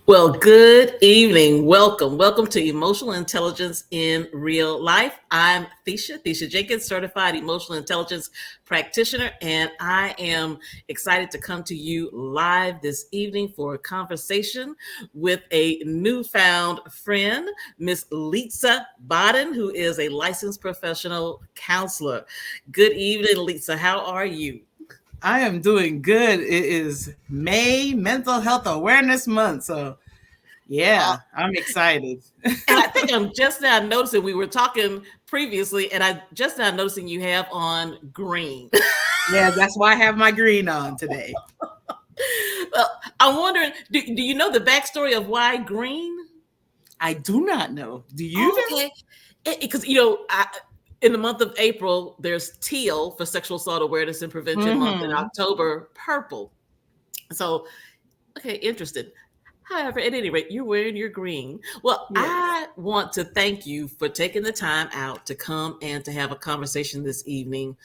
Well, good evening. Welcome. Welcome to Emotional Intelligence in Real Life. I'm Thesha Jenkins, certified emotional intelligence practitioner, and I am excited to come to you live this evening for a conversation with a newfound friend, Miss Litza Bodden, who is a licensed professional counselor. Good evening, Litza. How are you? I am doing good. It is May Mental Health Awareness Month. So, yeah, I'm excited. And I think I'm just now noticing we were talking previously, and I just now noticing you have on green. Yeah, that's why I have my green on today. Well, I'm wondering, do you know the backstory of why green? I do not know. Do you Oh, know? okay. Because, in the month of April, there's teal for Sexual Assault Awareness and Prevention Month, in Mm-hmm. October, purple. So, okay, interesting. However, at any rate, you're wearing your green. Well, Yes. I want to thank you for taking the time out to come and to have a conversation this evening.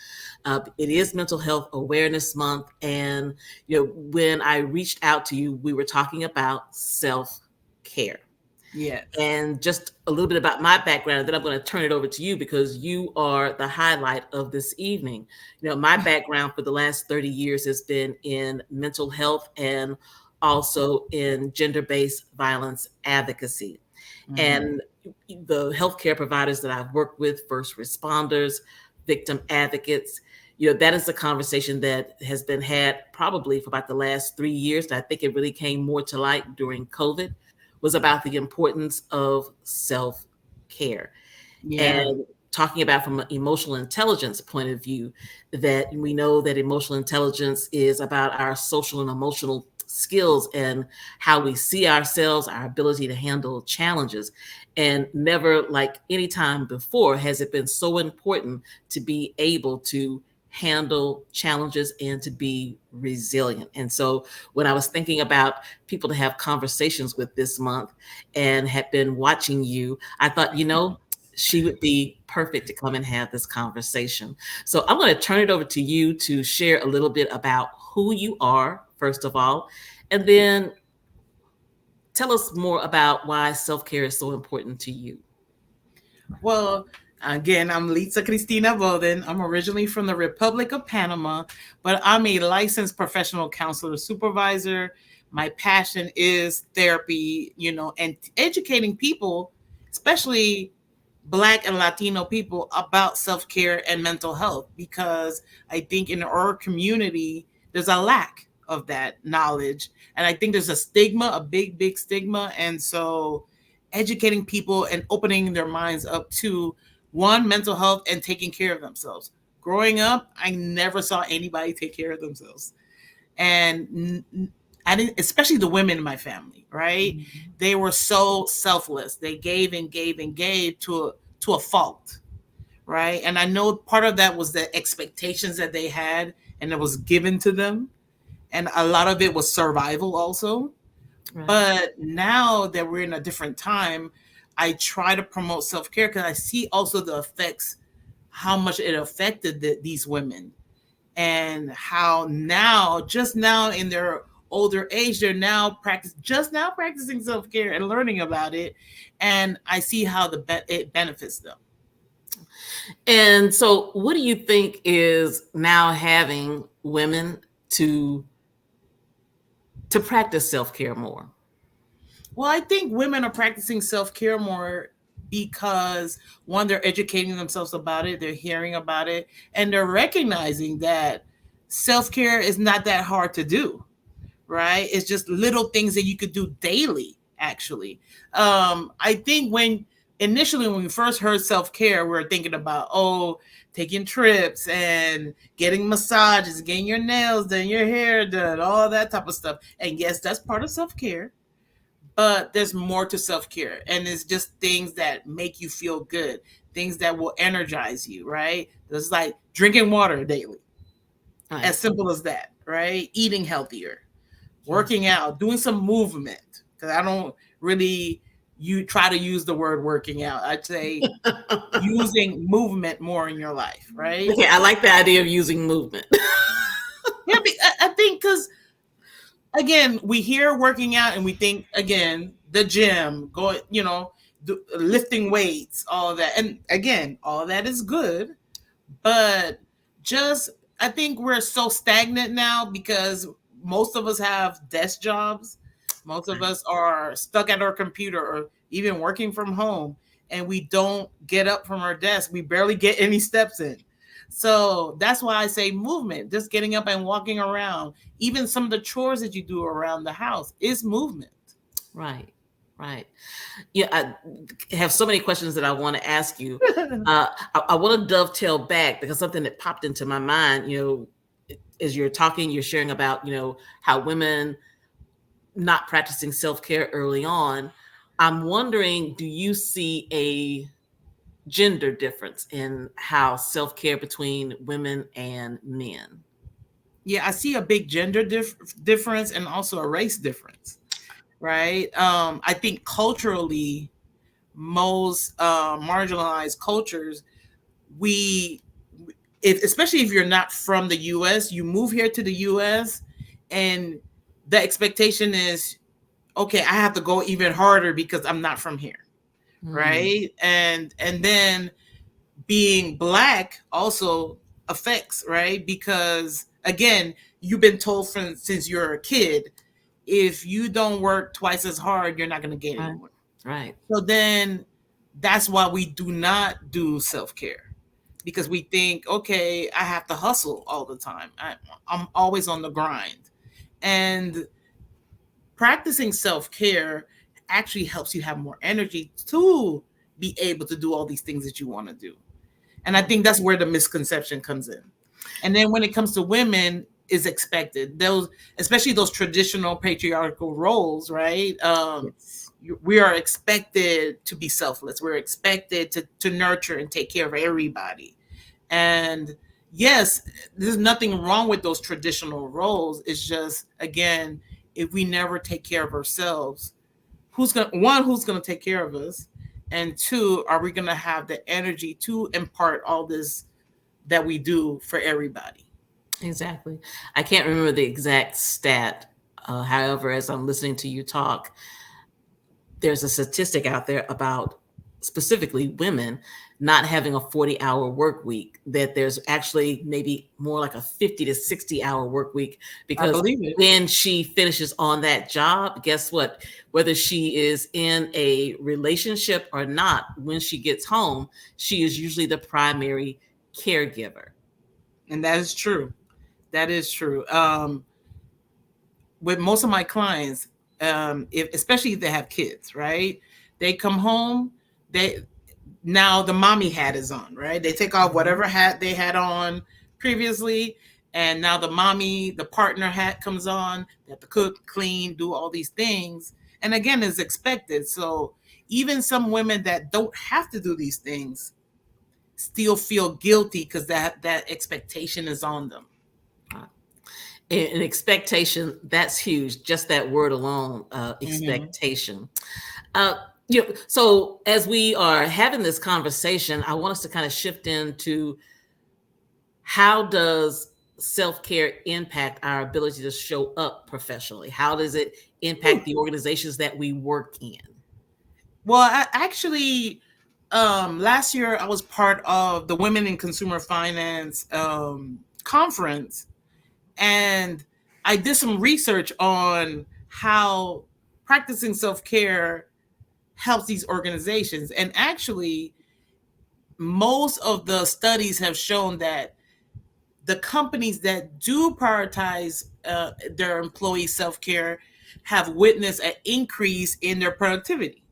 It is Mental Health Awareness Month, and when I reached out to you, we were talking about self care. Yes. And just a little bit about my background, then I'm going to turn it over to you because you are the highlight of this evening. My background for the last 30 years has been in mental health and also in gender-based violence advocacy. Mm-hmm. And the healthcare providers that I've worked with, first responders, victim advocates, that is a conversation that has been had probably for about the last 3 years. And I think it really came more to light during COVID, was about the importance of self-care. Yeah. And talking about from an emotional intelligence point of view, that we know that emotional intelligence is about our social and emotional skills and how we see ourselves, our ability to handle challenges. And never like any time before has it been so important to be able to handle challenges and to be resilient. And so when I was thinking about people to have conversations with this month and had been watching you, I thought, she would be perfect to come and have this conversation. So I'm going to turn it over to you to share a little bit about who you are, first of all, and then tell us more about why self-care is so important to you. Well, again, I'm Litza Cristina Bodden. I'm originally from the Republic of Panama, but I'm a licensed professional counselor supervisor. My passion is therapy, and educating people, especially Black and Latino people, about self care and mental health, because I think in our community, there's a lack of that knowledge. And I think there's a stigma, a big, big stigma. And so, educating people and opening their minds up to one, mental health and taking care of themselves. Growing up, I never saw anybody take care of themselves. And I didn't, especially the women in my family, right? Mhm. They were so selfless. They gave and gave and gave to a fault, right? And I know part of that was the expectations that they had and it was given to them. And a lot of it was survival also. Right. But now that we're in a different time, I try to promote self care because I see also the effects, how much it affected these women, and how now, just now in their older age, they're now practicing self care and learning about it, and I see how it benefits them. And so what do you think is now having women to practice self-care more? Well, I think women are practicing self care more because one, they're educating themselves about it, they're hearing about it, and they're recognizing that self care is not that hard to do, right? It's just little things that you could do daily, actually. I think initially when we first heard self care, we were thinking about, oh, taking trips and getting massages, getting your nails done, your hair done, all that type of stuff. And yes, that's part of self care, but there's more to self-care, and it's just things that make you feel good, things that will energize you, right? It's like drinking water daily, Right. as simple as that, right? Eating healthier, Yeah. working out, doing some movement, because I don't really you try to use the word working out. I'd say using movement more in your life, right? Okay, I like the idea of using movement. Yeah, I think because again, we hear working out and we think again the gym, going, lifting weights, all of that, and again, all that is good, but just I think we're so stagnant now because most of us have desk jobs. Most of us are stuck at our computer or even working from home, and we don't get up from our desk. We barely get any steps in. So that's why I say movement, just getting up and walking around. Even some of the chores that you do around the house is movement. Right, right. Yeah, I have so many questions that I want to ask you. I want to dovetail back because something that popped into my mind, as you're talking, you're sharing about, how women not practicing self-care early on. I'm wondering, do you see a gender difference in how self-care between women and men? Yeah, I see a big gender difference and also a race difference, right? I think culturally, most marginalized cultures, we, especially if you're not from the US, you move here to the US, and the expectation is, okay, I have to go even harder because I'm not from here, Mm, right? And then being black also affects, right? Because again, you've been told from since you're a kid, if you don't work twice as hard, you're not going to get right, anywhere. right, So then that's why we do not do self-care, because we think, okay, I have to hustle all the time. I'm always on the grind. And practicing self-care actually helps you have more energy to be able to do all these things that you want to do. And I right. think that's where the misconception comes in. And then when it comes to women, is expected those, especially those traditional patriarchal roles, right? Yes. We are expected to be selfless. We're expected to nurture and take care of everybody. And yes, there's nothing wrong with those traditional roles. It's just, again, if we never take care of ourselves, who's gonna take care of us? And two, are we gonna have the energy to impart all this that we do for everybody? Exactly. I can't remember the exact stat. However, as I'm listening to you talk, there's a statistic out there about specifically women not having a 40-hour work week, that there's actually maybe more like a 50 to 60-hour work week, I because believe it. when she finishes on that job, guess what? Whether she is in a relationship or not, when she gets home, she is usually the primary caregiver. And that is true. That is true. With most of my clients, if especially if they have kids, right? They come home, they now the mommy hat is on, right? They take off Mhm. whatever hat they had on previously, and now the mommy, the partner hat comes on. They have to cook, clean, do all these things, and again, is expected. So even some women that don't have to do these things still feel guilty because that expectation is on them. An expectation, that's huge. Just that word alone, Mm-hmm. expectation. Uh, so as we are having this conversation, I want us to kind of shift into how does self-care impact our ability to show up professionally? How does it impact the organizations that we work in? Well, I actually, last year I was part of the Women in Consumer Finance conference, and I did some research on how practicing self care helps these organizations. And actually, most of the studies have shown that the companies that do prioritize their employee self care have witnessed an increase in their productivity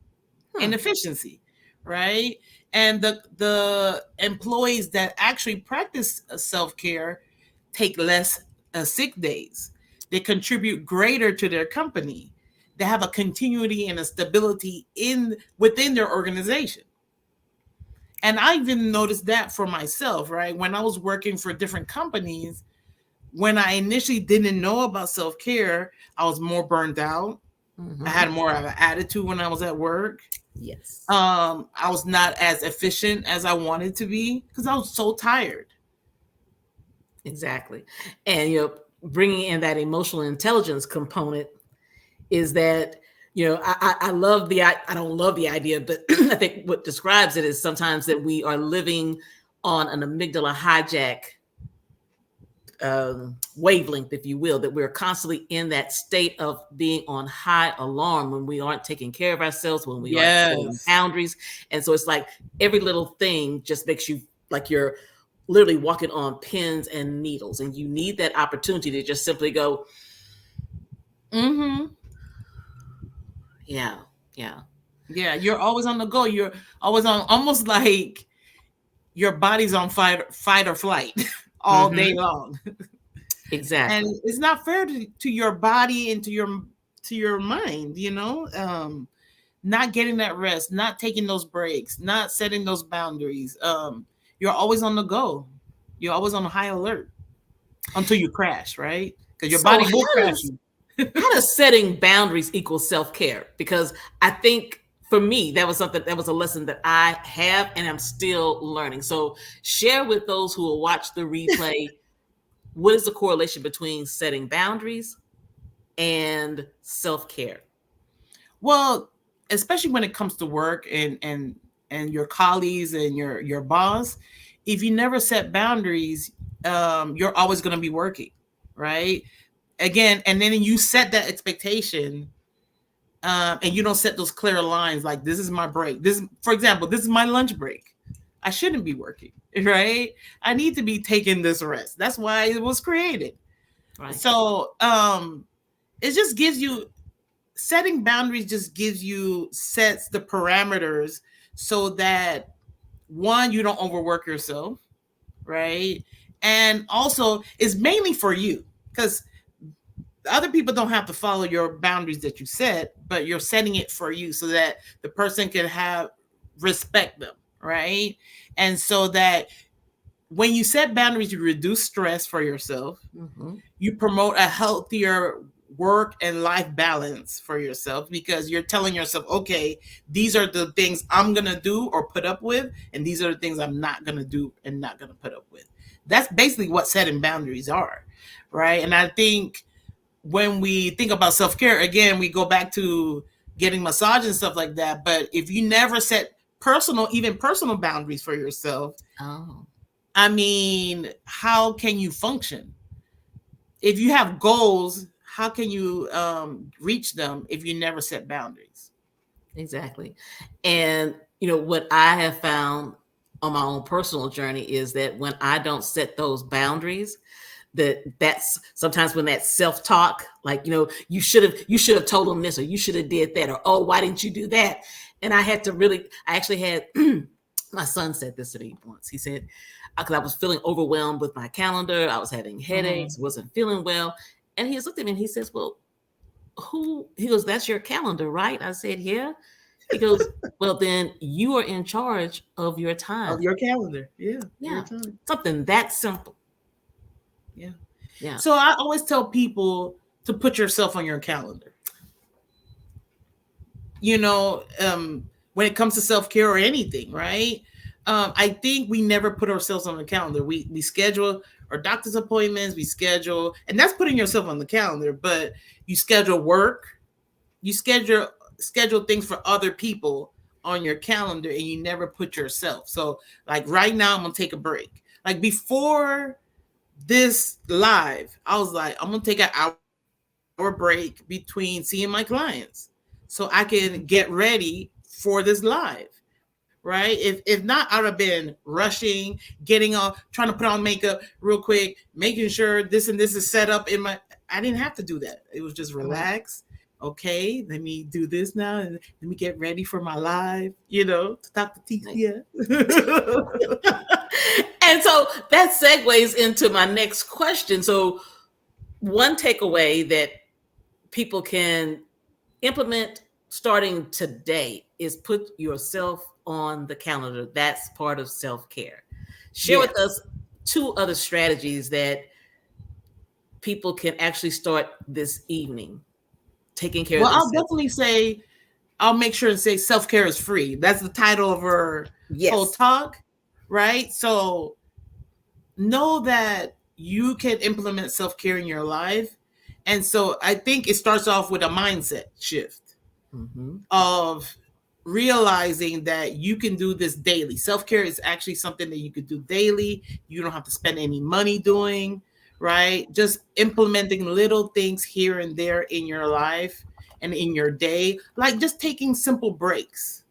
Hmm. and efficiency, right? And the employees that actually practice self care take less sick days. They contribute greater to their company. They have a continuity and a stability in within their organization. And I even noticed that for myself, right? When I was working for different companies, when I initially didn't know about self care, I was more burned out. I Hmm. had more of an attitude when I was at work. Yes, I was not as efficient as I wanted to be because I was so tired. exactly. And bringing in that emotional intelligence component is that, you know, I love I don't love the idea, but I think what describes it is sometimes that we are living on an amygdala hijack wavelength, if you will, that we're constantly in that state of being on high alarm when we aren't taking care of ourselves, when we aren't setting Yes. boundaries. And so it's like every little thing just makes you like you're literally walking on pins and needles. And you need that opportunity to just simply go, Mm-hmm. yeah, yeah. Yeah, you're always on the go. You're always on, almost like your body's on fight or flight all day long. And Exactly. it's not fair to your body and to your mind, you know? Not getting that rest, not taking those breaks, not setting those boundaries. You're always on the go. You're always on a high alert until you crash, right? Because your So body will crash you. how does setting boundaries equal self-care? Because I think for me, that was something that was a lesson that I have and I'm still learning. So share with those who will watch the replay, what is the correlation between setting boundaries and self-care? Well, especially when it comes to work and your colleagues and your boss, if you never set boundaries, you're always going to be working, right? Again, and then you set that expectation, and you don't set those clear lines like this is my break. This, for example, this is my lunch break. I shouldn't be working, right? I need to be taking this rest. That's why it was created. Right. So it just gives you, setting boundaries just gives you, sets the parameters so that one, you don't overwork yourself, right? And also it's mainly for you, because other people don't have to follow your boundaries that you set, but you're setting it for you so that the person can have respect them, right? And so that when you set boundaries, you reduce stress for yourself. Mm-hmm. You promote a healthier work and life balance for yourself, because you're telling yourself, okay, these are the things I'm going to do or put up with, and these are the things I'm not going to do and not going to put up with. That's basically what setting boundaries are, right? And I think when we think about self-care, again, we go back to getting massage and stuff like that. But if you never set even personal boundaries for yourself, Oh, I mean, how can you function? If you have goals, how can you reach them if you never set boundaries? exactly. And, you know, what I have found on my own personal journey is that when I don't set those boundaries, that's sometimes when that self-talk, like, you know, you should have told them this, or you should have did that, or oh, why didn't you do that? And I actually had my son said this to me once. He said, because I was feeling overwhelmed with my calendar, I was having headaches, wasn't feeling well. And he just looked at me and he says, well, he goes, that's your calendar, right? I said, yeah. He goes, well, then you are in charge of your time. Of your calendar. Yeah. Yeah. Your time. Something that simple. Yeah. Yeah. So I always tell people to put yourself on your calendar. You know, when it comes to self-care or anything, right? I think we never put ourselves on the calendar. We schedule our doctor's appointments, we schedule, and that's putting yourself on the calendar, but you schedule work, you schedule things for other people on your calendar, and you never put yourself. So like right now, I'm gonna take a break. Like before this live, I was like, I'm gonna take an hour break between seeing my clients so I can get ready for this live. Right? If not, I'd have been rushing, getting on, trying to put on makeup real quick, making sure this and this is set up in my. I didn't have to do that. It was just relax. Okay, let me do this now, and let me get ready for my live. You know, to talk to Ticia. And so that segues into my next question. So one takeaway that people can implement starting today is put yourself on the calendar. That's part of self-care. Share with us 2 other strategies that people can actually start this evening taking care of Well, I'll themselves. definitely say, I'll make sure to say self-care is free. That's the title of our whole talk, right? So know that you can implement self-care in your life. And so I think it starts off with a mindset shift of realizing that you can do this daily. Self-care is actually something that you could do daily. You don't have to spend any money doing, right? Just implementing little things here and there in your life and in your day, like just taking simple breaks,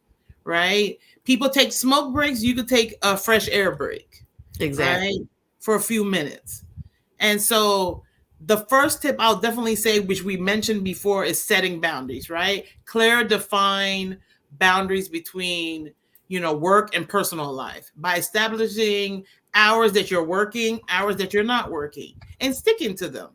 right? People take smoke breaks, you could take a fresh air break, right? Exactly. For a few minutes. And so the first tip I'll definitely say, which we mentioned before, is setting boundaries, right? Clear, define boundaries between, work and personal life by establishing hours that you're working, hours that you're not working, and sticking to them,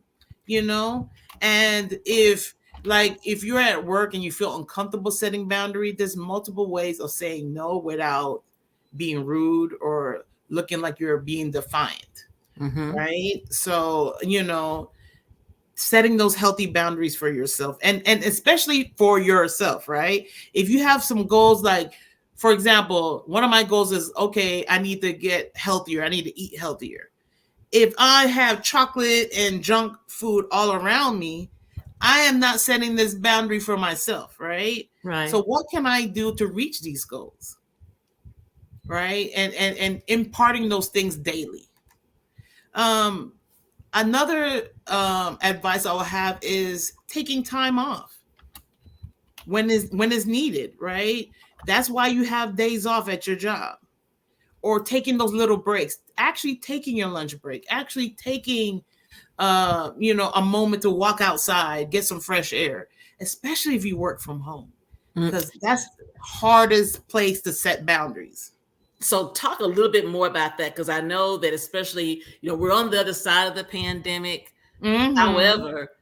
you know? And if you're at work and you feel uncomfortable setting boundary, there's multiple ways of saying no without being rude or looking like you're being defiant. Right. So, setting those healthy boundaries for yourself and especially for yourself, right? If you have some goals, like, for example, one of my goals is, okay, I need to get healthier. I need to eat healthier. If I have chocolate and junk food all around me, I am not setting this boundary for myself, right? Right. So what can I do to reach these goals? Right. And imparting those things daily. Another advice I will have is taking time off when is needed, right? That's why you have days off at your job, or taking those little breaks, actually taking your lunch break, actually taking a moment to walk outside, get some fresh air, especially if you work from home, because that's the hardest place to set boundaries. So talk a little bit more about that, because I know that especially, we're on the other side of the pandemic. However,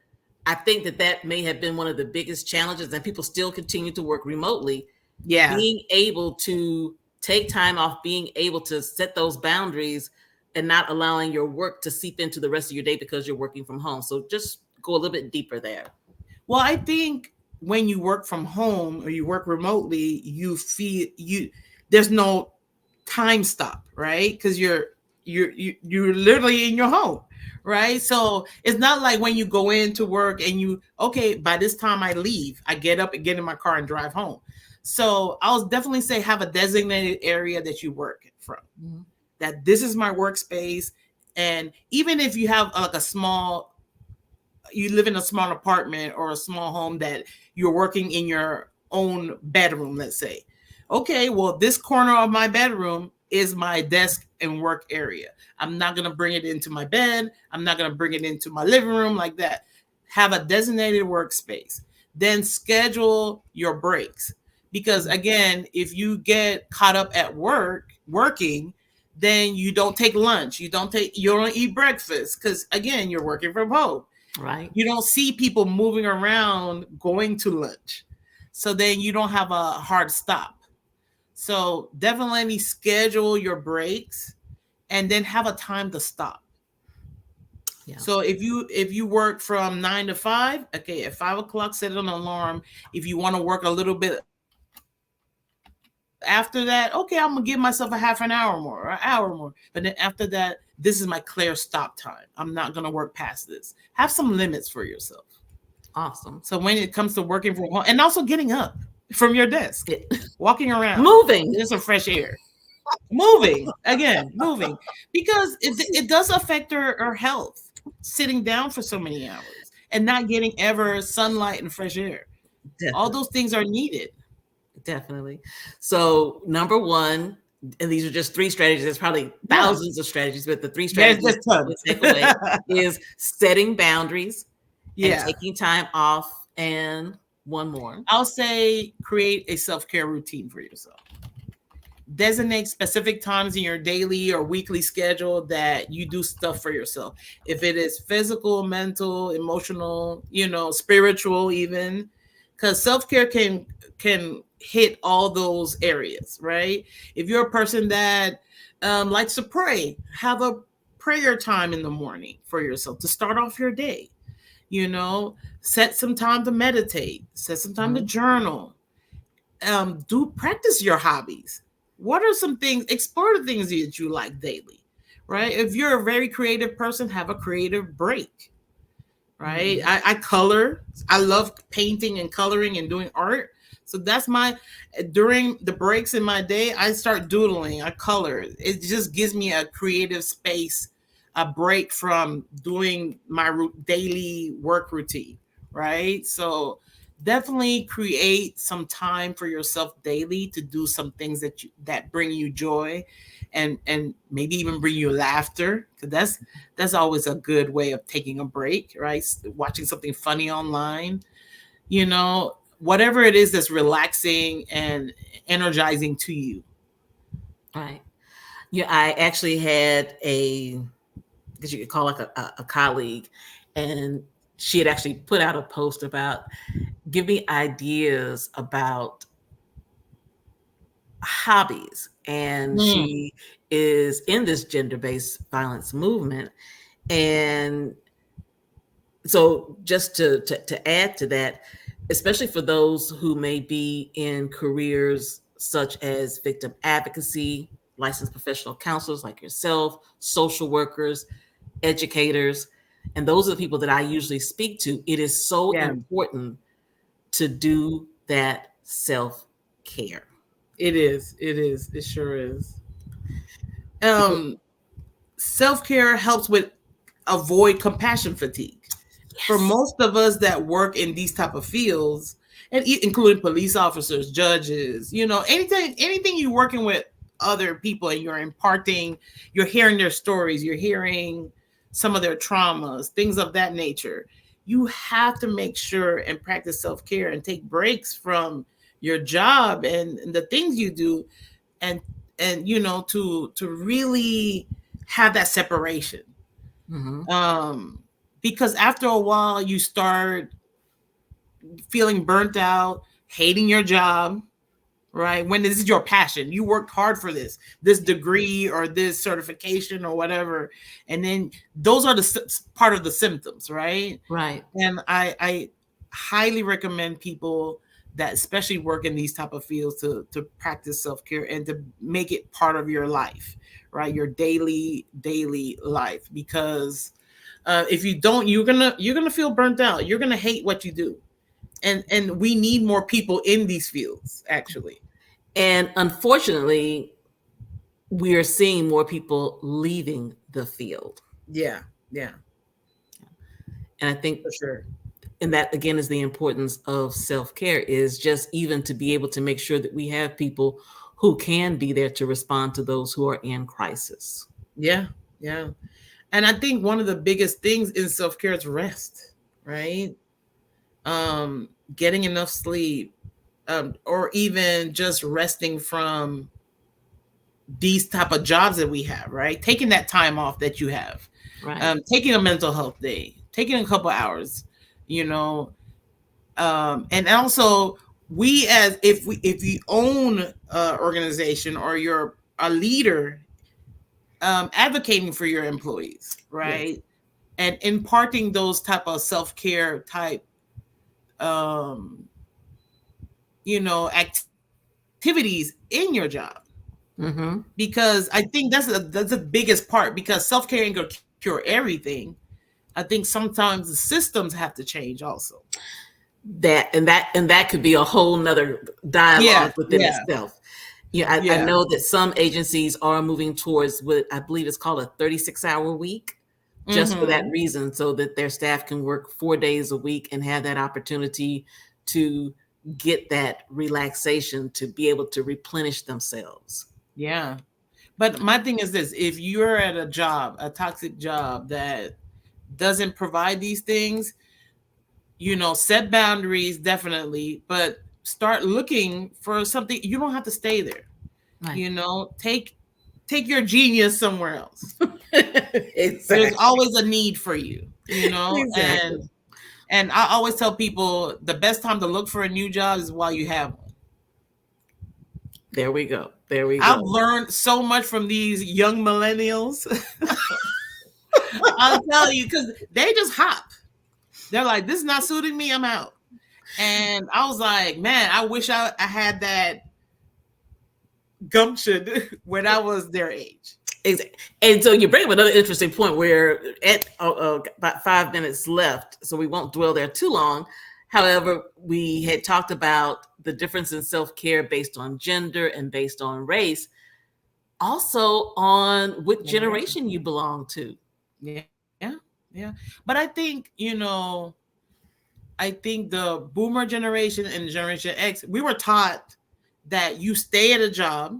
I think that may have been one of the biggest challenges, and people still continue to work remotely. Yeah. Being able to take time off, being able to set those boundaries and not allowing your work to seep into the rest of your day because you're working from home. So just go a little bit deeper there. Well, I think when you work from home or you work remotely, there's no time stop, right? Because you're literally in your home, right? So it's not like when you go into work and by this time I leave, I get up and get in my car and drive home. So I'll definitely say have a designated area that you work from. That this is my workspace. And even if you have you live in a small apartment or a small home that you're working in your own bedroom, let's say. Okay, well, this corner of my bedroom is my desk and work area. I'm not going to bring it into my bed. I'm not going to bring it into my living room like that. Have a designated workspace. Then schedule your breaks. Because again, if you get caught up at working, then you don't take lunch. You don't eat breakfast because again, you're working from home. Right. You don't see people moving around going to lunch. So then you don't have a hard stop. So definitely schedule your breaks and then have a time to stop. Yeah. So if you work from 9 to 5, okay, at 5 o'clock, set an alarm. If you want to work a little bit after that, okay, I'm going to give myself a half an hour more or an hour more. But then after that, this is my clear stop time. I'm not going to work past this. Have some limits for yourself. Awesome. So when it comes to working from home and also getting up from your desk, walking around, moving, there's some fresh air, moving, because it does affect our health, sitting down for so many hours and not getting ever sunlight and fresh air. Definitely. All those things are needed. Definitely. So number one, and these are just 3 strategies. There's probably thousands of strategies, but the 3 strategies to take away is setting boundaries, and taking time off, and one more. I'll say create a self-care routine for yourself. Designate specific times in your daily or weekly schedule that you do stuff for yourself. If it is physical, mental, emotional, spiritual, even, because self-care can hit all those areas, right? If you're a person that likes to pray, have a prayer time in the morning for yourself to start off your day. Set some time to meditate, set some time to journal, practice your hobbies. What are some things, explore the things that you like daily, right? If you're a very creative person, have a creative break, right? Mhm. I color. I love painting and coloring and doing art. So that's my, during the breaks in my day, I start doodling, I color. It just gives me a creative space, a break from doing my daily work routine, right? So definitely create some time for yourself daily to do some things that bring you joy, and maybe even bring you laughter, because that's always a good way of taking a break, right? Watching something funny online, whatever it is that's relaxing and energizing to you. Right. Yeah, I actually had a, because you could call like a colleague, and she had actually put out a post about give me ideas about hobbies. And Mm, she is in this gender-based violence movement. And so just to add to that, especially for those who may be in careers such as victim advocacy, licensed professional counselors like yourself, social workers, educators, and those are the people that I usually speak to, it is so yeah, important to do that self care. it is. It is. It sure is. Because, Um, Self care helps with avoid compassion fatigue. For yes. most of us that work in these type of fields, and including police officers, judges, anything you're working with other people and you're imparting, you're hearing their stories, you're hearing some of their traumas, things of that nature. You have to make sure and practice self-care and take breaks from your job and the things you do, and to really have that separation. Hmm. um because after a while you start feeling burnt out, hating your job, right? When this is your passion, you worked hard for this degree or this certification or whatever, and then those are the part of the symptoms, right? Right. And I highly recommend people that especially work in these type of fields to practice self-care and to make it part of your life, right? Your daily life, because if you don't, you're gonna feel burnt out, you're gonna hate what you do, and we need more people in these fields, actually. And unfortunately, we are seeing more people leaving the field. Yeah, yeah, And I think, for sure. and that again is the importance of self care, is just even to be able to make sure that we have people who can be there to respond to those who are in crisis. Yeah, yeah. And I think one of the biggest things in self-care is rest, right? um Getting enough sleep, or even just resting from these type of jobs that we have, right? Taking that time off that you have, Right. taking a mental health day, taking a couple hours, you know and also, we, as if you own a organization or you're a leader, advocating for your employees, Yes. right? And imparting those type of self-care type, um activities in your job, Mm-hmm. because I think that's the biggest part, because self-care ain't gonna cure everything. I think sometimes the systems have to change also. That could be a whole nother Yeah, dialogue within yeah, itself. Yeah, I yeah. know that some agencies are moving towards what I believe is called a 36-hour week, just for that Mm-hmm. reason, so that their staff can work 4 days a week and have that opportunity to get that relaxation to be able to replenish themselves. Yeah. But my thing is this: if you're at a job, a toxic job that doesn't provide these things, set boundaries, definitely, but start looking for something. You don't have to stay there. Right. Take your genius somewhere else. There's Exactly. always a need for you, Exactly. and I always tell people the best time to look for a new job is while you have one. There we go. There we I've go. learned so much from these young millennials. I'll tell you, because they just hop. They're like, this is not suiting me, I'm out. And I was like, man, I wish I had that gumption when I was their age. And so you bring up another interesting point where at about 5 minutes left, so we won't dwell there too long. However, we had talked about the difference in self-care based on gender and based on race, also on what generation you belong to. Yeah. But I think, I think the boomer generation and Generation X, we were taught that you stay at a job,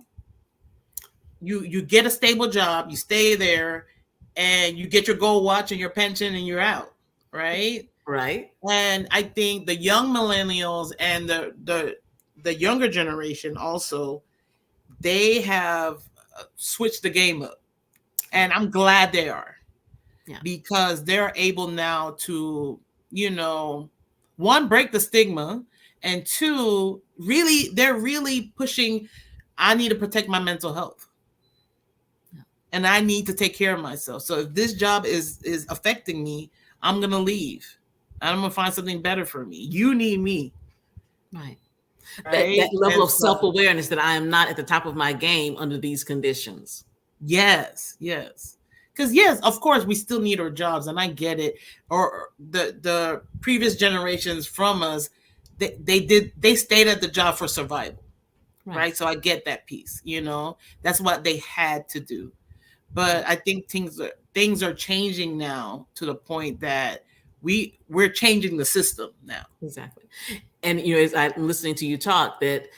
you get a stable job, you stay there, and you get your gold watch and your pension and you're out, right? Right. And I think the young millennials and the younger generation also, they have switched the game up. And I'm glad they are. Yeah. Because they're able now to, one, break the stigma, and two, they're really pushing, I need to protect my mental health. Yeah. And I need to take care of myself. So if this job is affecting me, I'm going to leave. I'm going to find something better for me. You need me. Right. That level of self-awareness that I am not at the top of my game under these conditions. Yes. Because yes, of course, we still need our jobs, and I get it. Or the previous generations from us, they stayed at the job for survival, right? So I get that piece. That's what they had to do. But I think things are changing now to the point that we're changing the system now. Exactly. And as I'm listening to you talk, that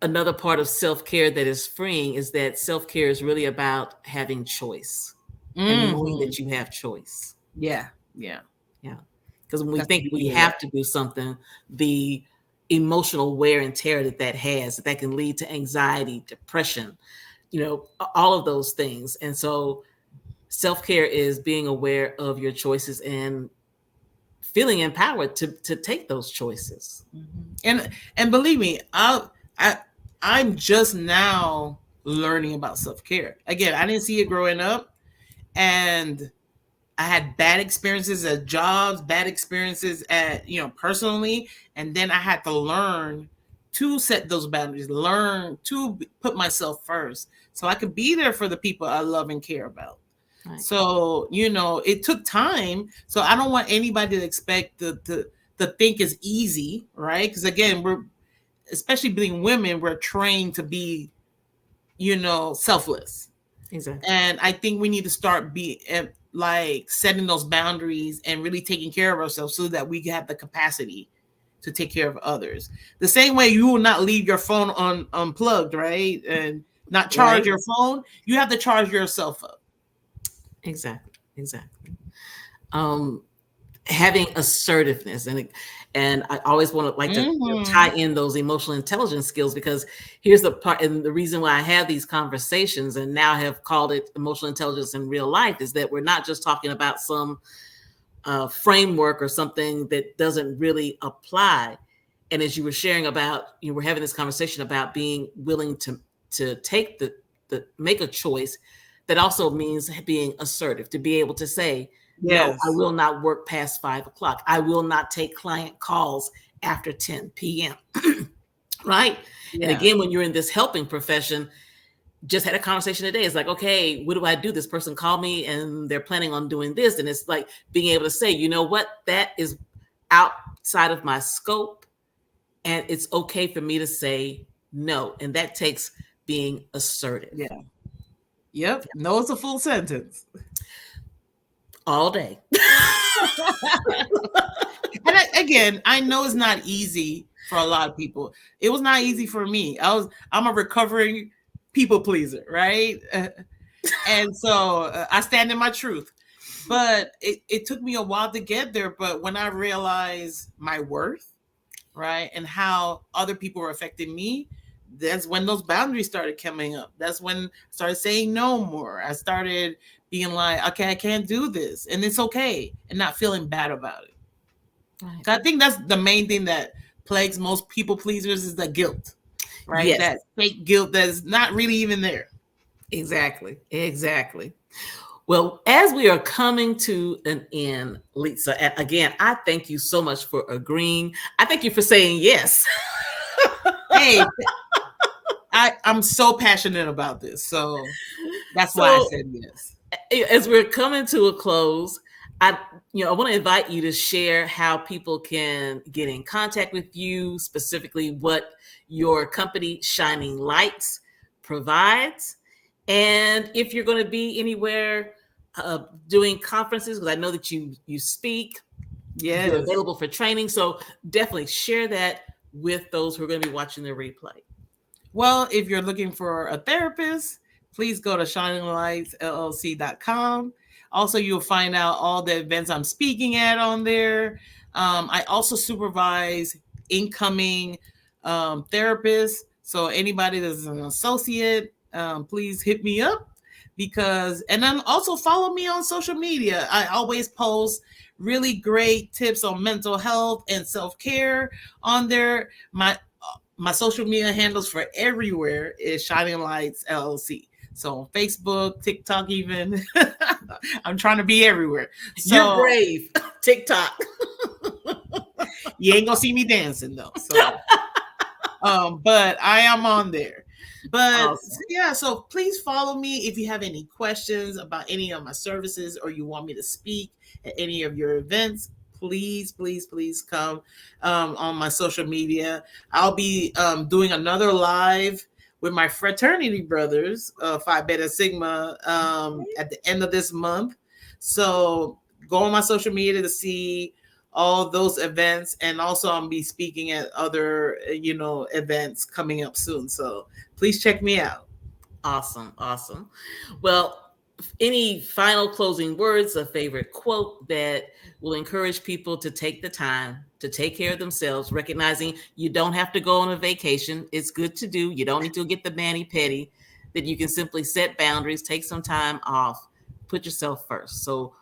another part of self-care that is freeing is that self-care is really about having choice and knowing that you have choice. Yeah. Because when we think we have to do something, the emotional wear and tear that has, that can lead to anxiety, depression, all of those things. And so self-care is being aware of your choices and feeling empowered to take those choices. And believe me, I'm just now learning about self-care. Again, I didn't see it growing up, and I had bad experiences at jobs, bad experiences at, personally. And then I had to learn to set those boundaries, learn to put myself first so I could be there for the people I love and care about. Right. So, it took time. So I don't want anybody to expect to think it's easy, right? Because again, especially being women, we're trained to be, selfless. Exactly. And I think we need to start setting those boundaries and really taking care of ourselves so that we have the capacity to take care of others. The same way you will not leave your phone unplugged, right? And not charge your phone. You have to charge yourself up. Exactly. Having assertiveness, and I always want to to tie in those emotional intelligence skills, because here's the part, and the reason why I have these conversations and now have called it emotional intelligence in real life is that we're not just talking about some framework or something that doesn't really apply. And as you were sharing about, we're having this conversation about being willing to take make a choice. That also means being assertive, to be able to say, yes, no, I will not work past 5 o'clock. I will not take client calls after 10 p.m. Right? Yeah. And again, when you're in this helping profession, just had a conversation today. It's like, okay, what do I do? This person called me and they're planning on doing this. And it's like being able to say, you know what, that is outside of my scope. And it's okay for me to say no. And that takes being assertive. Yeah. Yep. No, it's a full sentence. All day. And I know it's not easy for a lot of people. It was not easy for me. I'm a recovering people pleaser, right? And so I stand in my truth. But it took me a while to get there. But when I realized my worth, right, and how other people were affecting me, that's when those boundaries started coming up. That's when I started saying no more. I started being like, okay, I can't do this. And it's okay. And not feeling bad about it. Right. I think that's the main thing that plagues most people pleasers is the guilt, right? Yes. That fake guilt that's not really even there. Exactly. Well, as we are coming to an end, Litza, again, I thank you so much for agreeing. I thank you for saying yes. Hey, I'm so passionate about this, so that's why I So said yes. as we're coming to a close, I I want to invite you to share how people can get in contact with you, specifically what your company Shining Lights provides, and if you're going to be anywhere doing conferences, because I know that you speak, you're Yes. available for training, so definitely share that with those who are going to be watching the replay. Well, if you're looking for a therapist, please go to shininglightsllc.com. Also, you'll find out all the events I'm speaking at on there. I also supervise incoming therapists. So anybody that's an associate, please hit me up and then also follow me on social media. I always post really great tips on mental health and self-care on there. My social media handles for everywhere is Shining Lights LLC. So on Facebook, TikTok, even. I'm trying to be everywhere. You're So brave. TikTok. you ain't gonna see me dancing though. So but I am on there. But Awesome. yeah, so please follow me if you have any questions about any of my services or you want me to speak at any of your events. Please, please, please come on my social media. I'll be doing another live with my fraternity brothers, Phi Beta Sigma, at the end of this month. So go on my social media to see all those events, and also I'll be speaking at other events coming up soon, so please check me out. Awesome. Well, any final closing words, a favorite quote that will encourage people to take the time to take care of themselves, recognizing you don't have to go on a vacation. It's good to do. You don't need to get the mani-pedi, that you can simply set boundaries, take some time off, put yourself first. So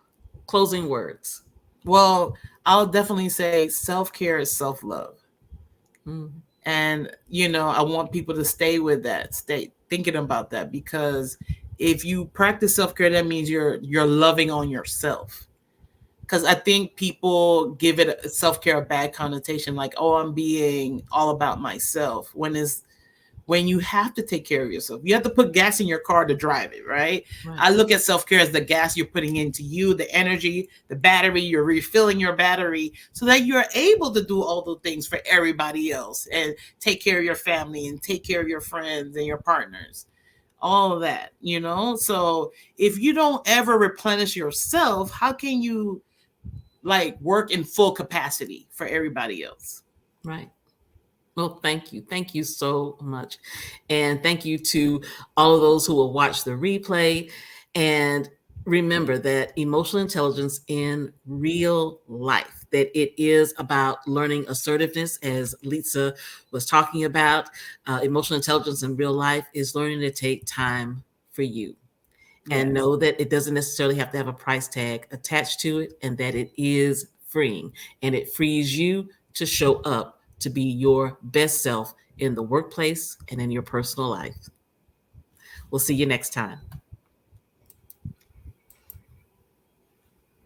closing words. Well, I'll definitely say self-care is self-love. Mm-hmm. And I want people to stay with that, stay thinking about that, because if you practice self-care, that means you're loving on yourself. Because I think people give it self-care a bad connotation, like, oh, I'm being all about myself, when you have to take care of yourself. You have to put gas in your car to drive it, right? I look at self-care as the gas you're putting into you, the energy, the battery, you're refilling your battery so that you're able to do all the things for everybody else and take care of your family and take care of your friends and your partners. All of that. So if you don't ever replenish yourself, how can you work in full capacity for everybody else? Right. Well, thank you. Thank you so much. And thank you to all of those who will watch the replay. And remember that emotional intelligence in real life, that it is about learning assertiveness, as Litza was talking about. Emotional intelligence in real life is learning to take time for you. And know that it doesn't necessarily have to have a price tag attached to it, and that it is freeing, and it frees you to show up to be your best self in the workplace and in your personal life. We'll see you next time.